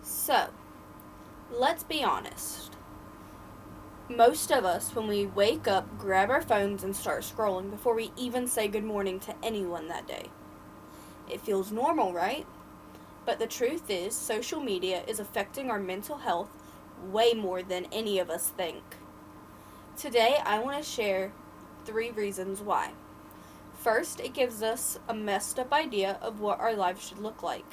So, let's be honest. Most of us, when we wake up, grab our phones and start scrolling before we even say good morning to anyone that day. It feels normal, right? But the truth is, social media is affecting our mental health way more than any of us think. Today, I want to share 3 reasons why. First, it gives us a messed up idea of what our lives should look like.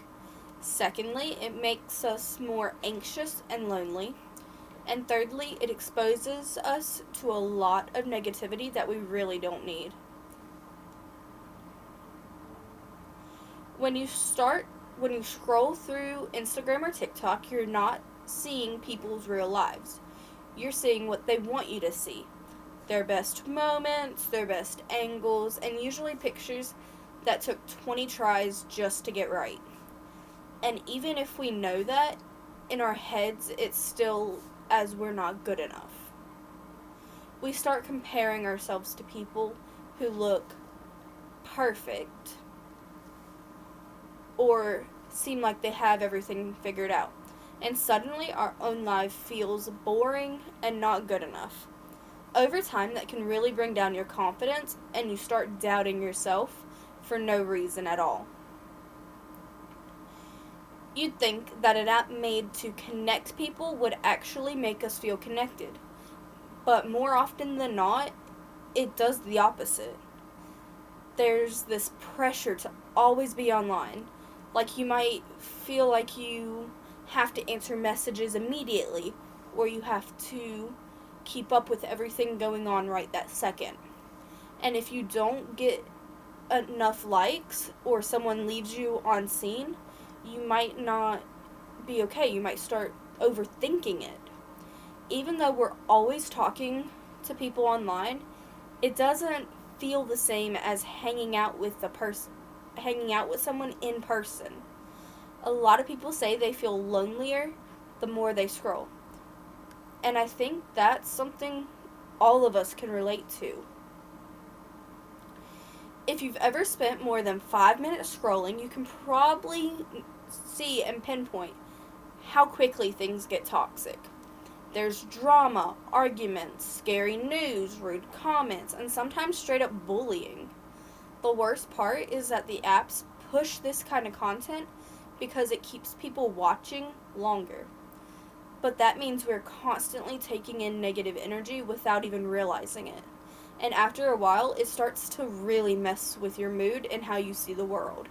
Secondly, it makes us more anxious and lonely. And thirdly, it exposes us to a lot of negativity that we really don't need. When you scroll through Instagram or TikTok, you're not seeing people's real lives. You're seeing what they want you to see. Their best moments, their best angles, and usually pictures that took 20 tries just to get right. And even if we know that, in our heads, it's still as we're not good enough. We start comparing ourselves to people who look perfect or seem like they have everything figured out. And suddenly our own life feels boring and not good enough. Over time, that can really bring down your confidence and you start doubting yourself for no reason at all. You'd think that an app made to connect people would actually make us feel connected. But more often than not, it does the opposite. There's this pressure to always be online. Like you might feel like you have to answer messages immediately, or you have to keep up with everything going on right that second. And if you don't get enough likes or someone leaves you on scene, you might not be okay. You might start overthinking it. Even though we're always talking to people online, it doesn't feel the same as hanging out with someone in person. A lot of people say they feel lonelier the more they scroll. And I think that's something all of us can relate to. If you've ever spent more than 5 minutes scrolling, you can probably see and pinpoint how quickly things get toxic. There's drama, arguments, scary news, rude comments, and sometimes straight up bullying. The worst part is that the apps push this kind of content because it keeps people watching longer. But that means we're constantly taking in negative energy without even realizing it. And after a while, it starts to really mess with your mood and how you see the world.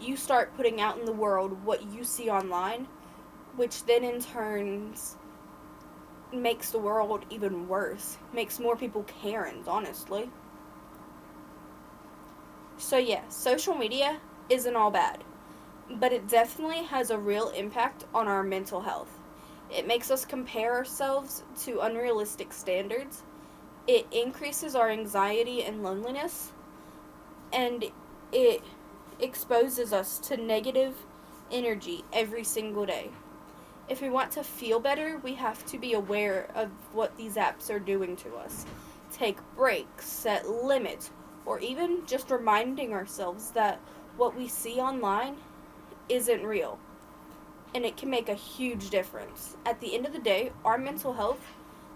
You start putting out in the world what you see online, which then in turn makes the world even worse. Makes more people Karens, honestly. So yeah, social media isn't all bad, but it definitely has a real impact on our mental health. It makes us compare ourselves to unrealistic standards. It increases our anxiety and loneliness, and it exposes us to negative energy every single day. If we want to feel better, we have to be aware of what these apps are doing to us. Take breaks, set limits, or even just reminding ourselves that what we see online isn't real. And it can make a huge difference. At the end of the day, our mental health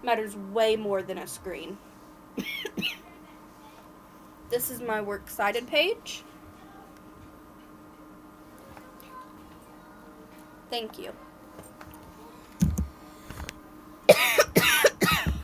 matters way more than a screen. This is my works cited page. Thank you.